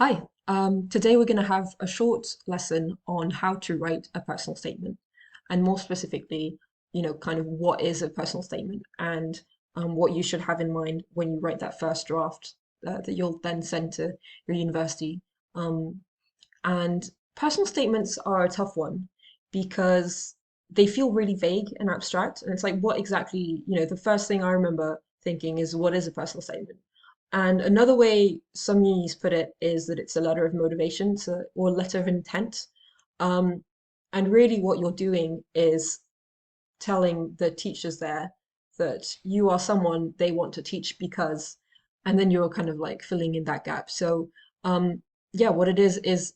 Hi, today we're going to have a short lesson on how to write a personal statement, and more specifically, kind of what is a personal statement and what you should have in mind when you write that first draft that you'll then send to your university. Um, and personal statements are a tough one because they feel really vague and abstract. And it's like, what exactly, the first thing I remember thinking is, what is a personal statement? And another way some unis put it is that it's a letter of motivation or letter of intent. Um, and really, what you're doing is telling the teachers there that you are someone they want to teach because, and then you're kind of like filling in that gap. So, yeah, what it is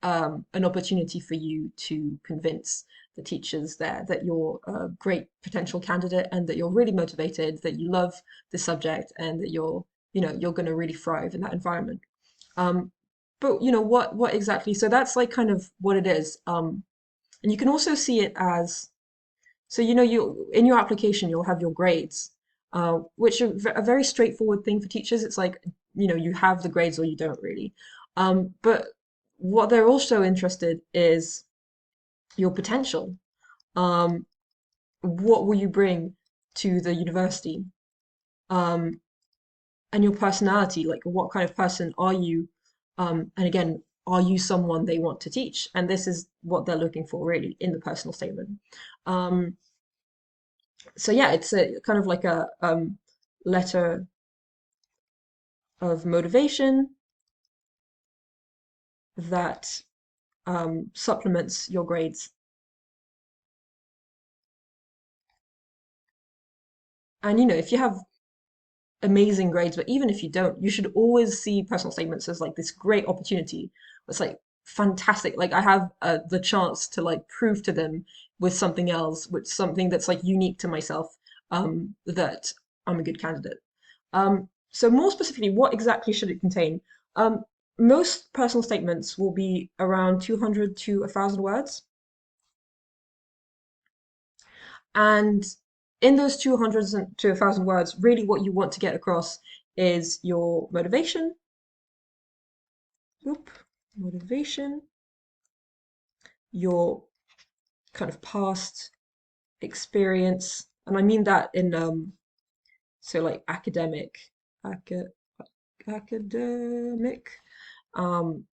an opportunity for you to convince the teachers there that you're a great potential candidate and that you're really motivated, that you love the subject, and that you're going to really thrive in that environment. Um, but what exactly? So that's like kind of what it is. And you can also see it as so you in your application you'll have your grades, which are a very straightforward thing for teachers. It's like you have the grades or you don't really. But what they're also interested is your potential. Um, what will you bring to the university? Um, and your personality, like what kind of person are you? And again, are you someone they want to teach? And this is what they're looking for really in the personal statement. Um, so yeah, it's a kind of like a letter of motivation that supplements your grades. And if you have amazing grades, but even if you don't, you should always see personal statements as like this great opportunity. It's like fantastic. Like I have the chance to like prove to them with something else, with something that's like unique to myself, that I'm a good candidate. So more specifically, what exactly should it contain? Um, Most personal statements will be around 200 to 1,000 words. And in those 200 to 1,000 words, really what you want to get across is your motivation, oop, motivation, your kind of past experience, and I mean that in so like acad academic, um,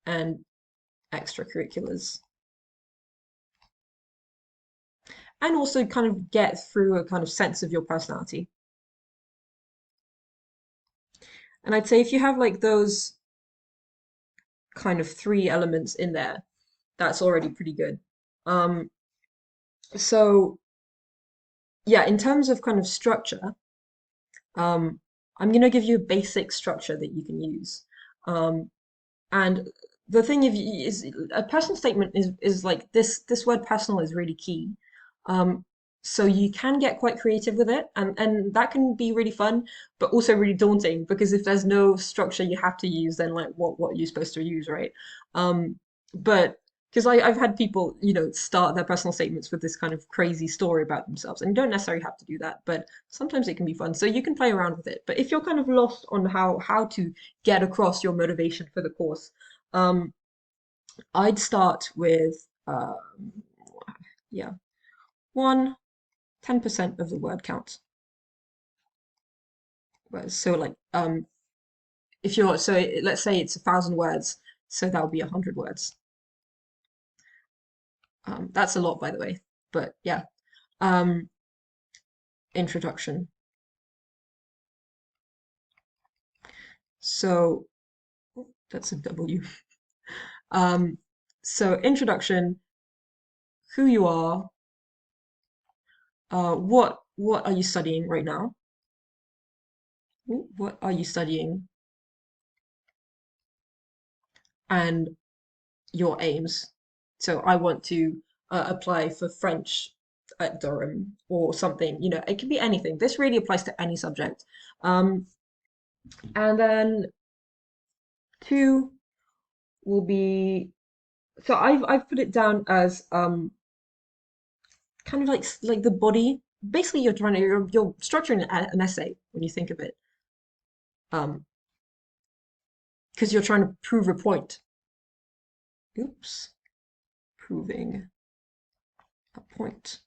and extracurriculars, and also kind of get through a kind of sense of your personality. And I'd say if you have like those kind of three elements in there, that's already pretty good. Um, so yeah, in terms of kind of structure, um, I'm going to give you a basic structure that you can use. Um, and the thing is a personal statement is like this word personal is really key. Um, so you can get quite creative with it, and that can be really fun, but also really daunting because if there's no structure you have to use, then like what are you supposed to use, right? But because I've had people, start their personal statements with this kind of crazy story about themselves, and you don't necessarily have to do that, but sometimes it can be fun. So you can play around with it. But if you're kind of lost on how to get across your motivation for the course, um, I'd start with yeah, one 10% of the word count. So like if you're let's say it's 1,000 words, so that would be 100 words. That's a lot, by the way, but yeah. Um, Introduction. So that's a W. Um, so introduction, who you are, what are you studying right now? What are you studying? And your aims. So I want to apply for French at Durham or something. It can be anything. This really applies to any subject. Um, and then two will be so I've put it down as kind of like the body. Basically, you're structuring an essay when you think of it. Um, because you're trying to prove a point. Oops, proving a point.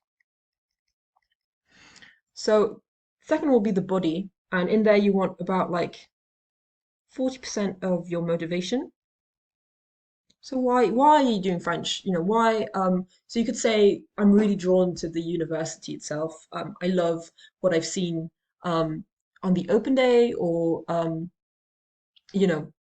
So second will be the body, and in there you want about like 40% of your motivation. So why are you doing French? You know, why so you could say I'm really drawn to the university itself. I love what I've seen on the open day, or you know,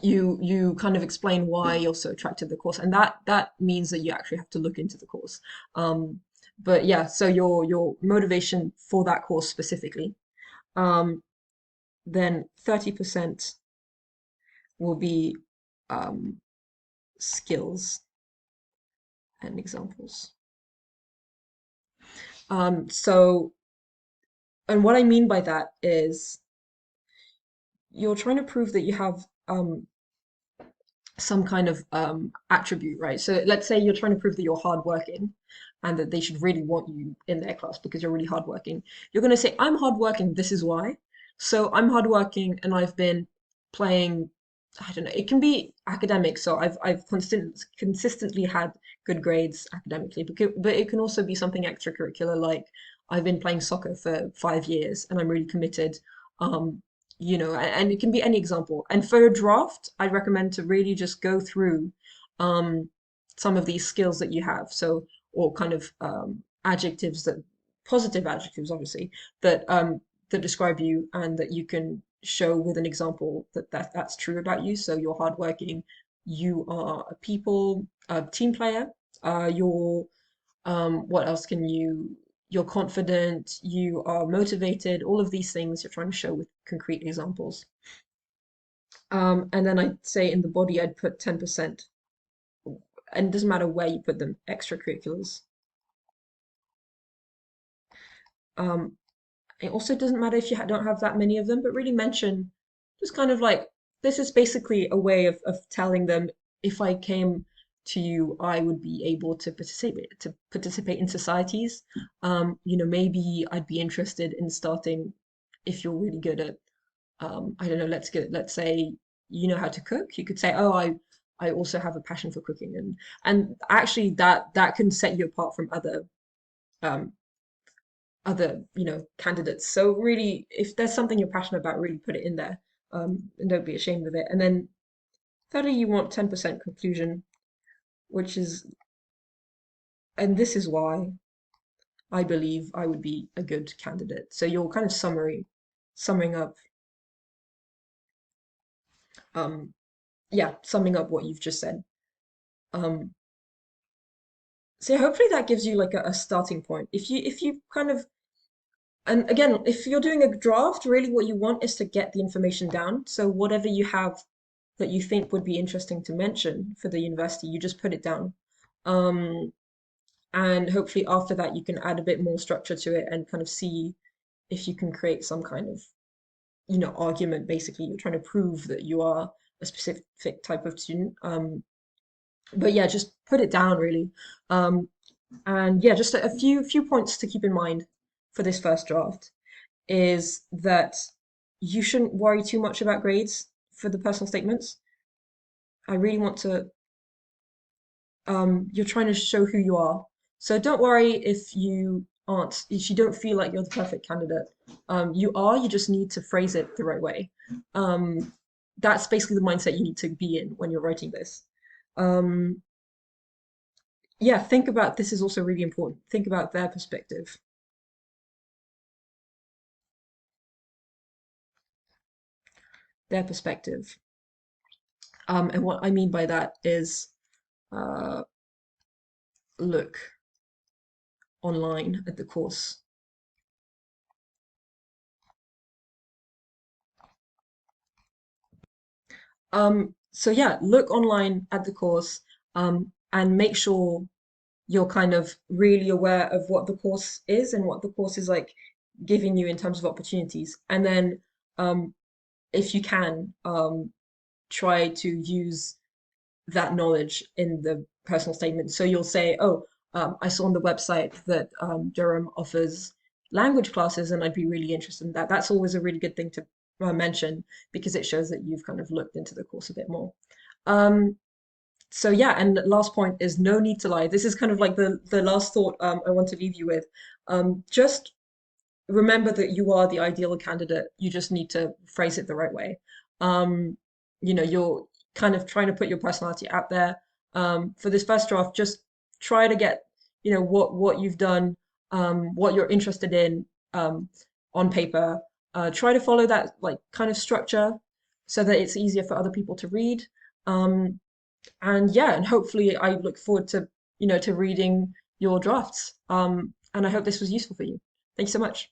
you kind of explain why you're so attracted to the course, and that means that you actually have to look into the course. Um, but yeah, so your motivation for that course specifically. Um, then 30% will be um, skills and examples. So, and what I mean by that is you're trying to prove that you have some kind of attribute, right? So let's say you're trying to prove that you're hardworking and that they should really want you in their class because you're really hardworking. You're going to say, I'm hardworking, this is why. So I'm hardworking and I've been playing, I don't know, it can be academic. So I've consistently had good grades academically, but it can also be something extracurricular, like I've been playing soccer for 5 years and I'm really committed. Um, and it can be any example. And for a draft, I'd recommend to really just go through um, some of these skills that you have. So, or kind of adjectives that, positive adjectives, obviously, that describe you and that you can show with an example that's true about you. So you're hardworking, you are a team player, what else can you're confident, you are motivated, all of these things you're trying to show with concrete examples. And then I'd say in the body, I'd put 10%, and it doesn't matter where you put them, extracurriculars. Um, it also doesn't matter if you don't have that many of them, but really mention just kind of like this is basically a way of telling them if I came to you, I would be able to participate in societies. Maybe I'd be interested in starting if you're really good at I don't know, let's say you know how to cook. You could say, oh, I also have a passion for cooking, and actually that can set you apart from um other candidates. So really, if there's something you're passionate about, really put it in there, and don't be ashamed of it. And then thirdly, you want 10% conclusion, which is, and this is why I believe I would be a good candidate. So your kind of summing up, um, yeah, summing up what you've just said. Um, so hopefully that gives you like a starting point. If you kind of, and again, if you're doing a draft, really what you want is to get the information down. So whatever you have that you think would be interesting to mention for the university, you just put it down. Um, and hopefully after that you can add a bit more structure to it and kind of see if you can create some kind of, argument. Basically, you're trying to prove that you are a specific type of student. But yeah, just put it down really. Um, and yeah, just a few points to keep in mind for this first draft is that you shouldn't worry too much about grades for the personal statements. I really want to, you're trying to show who you are. So don't worry if you don't feel like you're the perfect candidate. You are, you just need to phrase it the right way. Um, that's basically the mindset you need to be in when you're writing this. Um, yeah, think about this is also really important. Think about their perspective. And what I mean by that is uh, look online at the course. So yeah, look online at the course, and make sure you're kind of really aware of what the course is and what the course is like giving you in terms of opportunities. And then, if you can, try to use that knowledge in the personal statement. So you'll say, oh, I saw on the website that Durham offers language classes and I'd be really interested in that. That's always a really good thing mention because it shows that you've kind of looked into the course a bit more. Um, so yeah, and last point is no need to lie. This is kind of like the last thought I want to leave you with. Just remember that you are the ideal candidate. You just need to phrase it the right way. Um, you're kind of trying to put your personality out there. For this first draft, just try to get, what you've done, what you're interested in, on paper. Try to follow that like kind of structure so that it's easier for other people to read. Um, and yeah, and hopefully I look forward to, to reading your drafts. And I hope this was useful for you. Thank you so much.